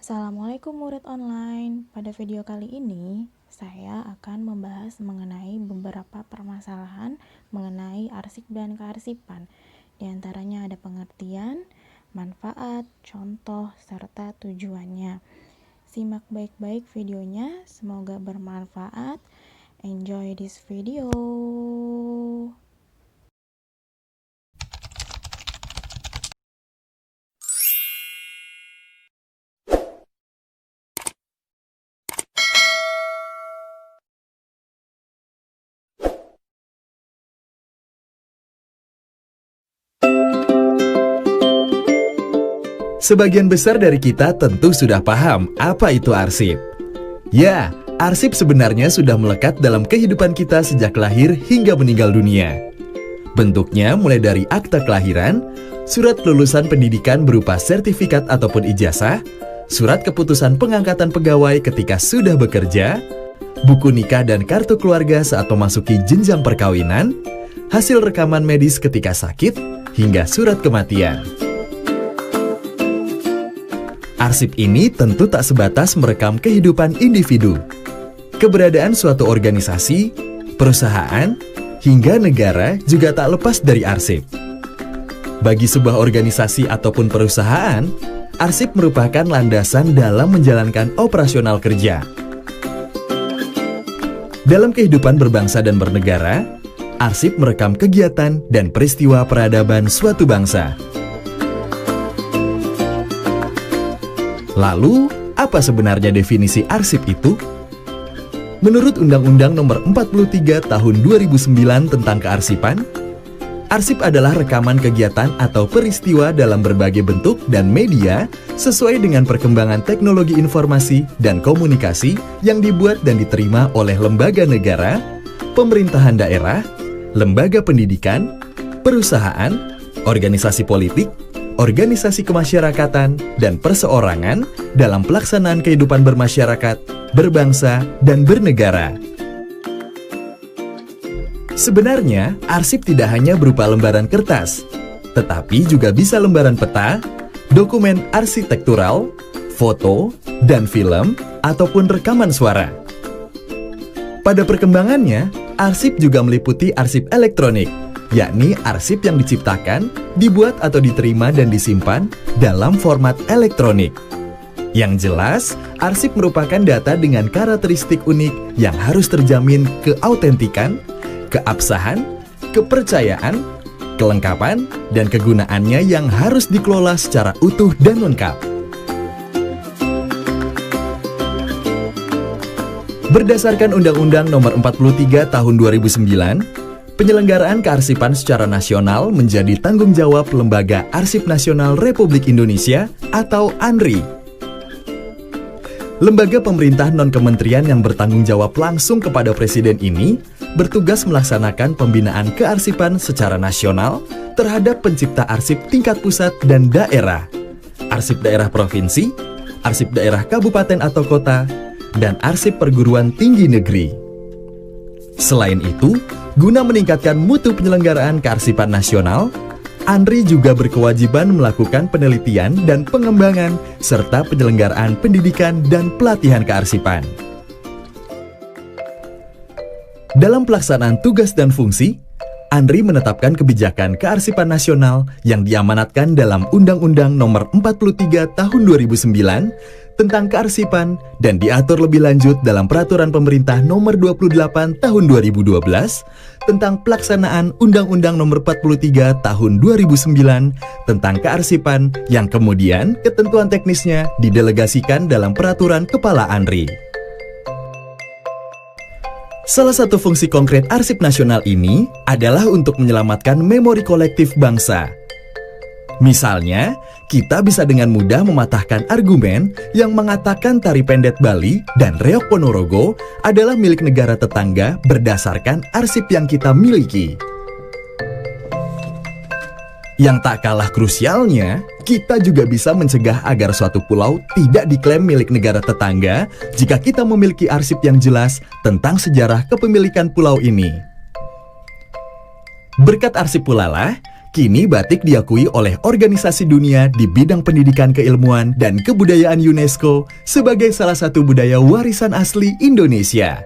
Assalamualaikum murid online. Pada video kali ini, saya akan membahas mengenai beberapa permasalahan mengenai arsip dan kearsipan. Di antaranya ada pengertian, manfaat, contoh, serta tujuannya. Simak baik-baik videonya, semoga bermanfaat. Enjoy this video. Sebagian besar dari kita tentu sudah paham apa itu arsip. Ya, arsip sebenarnya sudah melekat dalam kehidupan kita sejak lahir hingga meninggal dunia. Bentuknya mulai dari akta kelahiran, surat lulusan pendidikan berupa sertifikat ataupun ijazah, surat keputusan pengangkatan pegawai ketika sudah bekerja, buku nikah dan kartu keluarga saat memasuki jenjang perkawinan, hasil rekaman medis ketika sakit, hingga surat kematian. Arsip ini tentu tak sebatas merekam kehidupan individu. Keberadaan suatu organisasi, perusahaan, hingga negara juga tak lepas dari arsip. Bagi sebuah organisasi ataupun perusahaan, arsip merupakan landasan dalam menjalankan operasional kerja. Dalam kehidupan berbangsa dan bernegara, arsip merekam kegiatan dan peristiwa peradaban suatu bangsa. Lalu, apa sebenarnya definisi arsip itu? Menurut Undang-Undang Nomor 43 Tahun 2009 tentang Kearsipan, arsip adalah rekaman kegiatan atau peristiwa dalam berbagai bentuk dan media sesuai dengan perkembangan teknologi informasi dan komunikasi yang dibuat dan diterima oleh lembaga negara, pemerintahan daerah, lembaga pendidikan, perusahaan, organisasi politik, organisasi kemasyarakatan, dan perseorangan dalam pelaksanaan kehidupan bermasyarakat, berbangsa, dan bernegara. Sebenarnya, arsip tidak hanya berupa lembaran kertas, tetapi juga bisa lembaran peta, dokumen arsitektural, foto, dan film, ataupun rekaman suara. Pada perkembangannya, arsip juga meliputi arsip elektronik, yakni arsip yang diciptakan, dibuat atau diterima dan disimpan dalam format elektronik. Yang jelas, arsip merupakan data dengan karakteristik unik yang harus terjamin keautentikan, keabsahan, kepercayaan, kelengkapan, dan kegunaannya yang harus dikelola secara utuh dan lengkap. Berdasarkan Undang-Undang Nomor 43 Tahun 2009, penyelenggaraan kearsipan secara nasional menjadi tanggung jawab Lembaga Arsip Nasional Republik Indonesia atau ANRI. Lembaga pemerintah non-kementerian yang bertanggung jawab langsung kepada Presiden ini bertugas melaksanakan pembinaan kearsipan secara nasional terhadap pencipta arsip tingkat pusat dan daerah, arsip daerah provinsi, arsip daerah kabupaten atau kota, dan arsip perguruan tinggi negeri. Selain itu, guna meningkatkan mutu penyelenggaraan kearsipan nasional, ANRI juga berkewajiban melakukan penelitian dan pengembangan serta penyelenggaraan pendidikan dan pelatihan kearsipan. Dalam pelaksanaan tugas dan fungsi, ANRI menetapkan kebijakan kearsipan nasional yang diamanatkan dalam Undang-Undang Nomor 43 Tahun 2009 tentang kearsipan dan diatur lebih lanjut dalam Peraturan Pemerintah Nomor 28 Tahun 2012 tentang pelaksanaan Undang-Undang Nomor 43 Tahun 2009 tentang kearsipan yang kemudian ketentuan teknisnya didelegasikan dalam Peraturan Kepala ANRI. Salah satu fungsi konkret arsip nasional ini adalah untuk menyelamatkan memori kolektif bangsa. Misalnya, kita bisa dengan mudah mematahkan argumen yang mengatakan Tari Pendet Bali dan Reog Ponorogo adalah milik negara tetangga berdasarkan arsip yang kita miliki. Yang tak kalah krusialnya, kita juga bisa mencegah agar suatu pulau tidak diklaim milik negara tetangga jika kita memiliki arsip yang jelas tentang sejarah kepemilikan pulau ini. Berkat arsip pula lah, Kini batik diakui oleh organisasi dunia di bidang pendidikan keilmuan dan kebudayaan UNESCO sebagai salah satu budaya warisan asli Indonesia.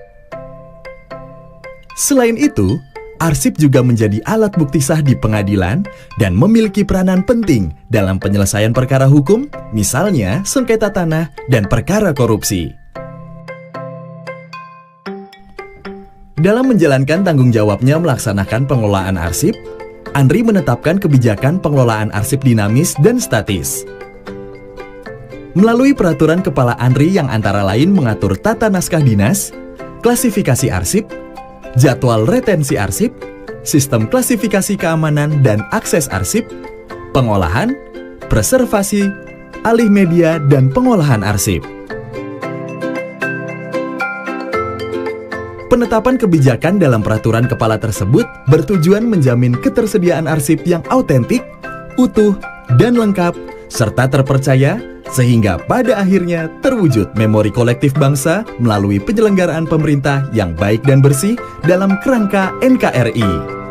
Selain itu, arsip juga menjadi alat bukti sah di pengadilan dan memiliki peranan penting dalam penyelesaian perkara hukum, misalnya sengketa tanah dan perkara korupsi. Dalam menjalankan tanggung jawabnya melaksanakan pengelolaan arsip, Andri menetapkan kebijakan pengelolaan arsip dinamis dan statis. Melalui peraturan Kepala Andri yang antara lain mengatur tata naskah dinas, klasifikasi arsip, jadwal retensi arsip, sistem klasifikasi keamanan dan akses arsip, pengolahan, preservasi, alih media, dan pengolahan arsip. Penetapan kebijakan dalam peraturan kepala tersebut bertujuan menjamin ketersediaan arsip yang autentik, utuh, dan lengkap, serta terpercaya, sehingga pada akhirnya terwujud memori kolektif bangsa melalui penyelenggaraan pemerintah yang baik dan bersih dalam kerangka NKRI.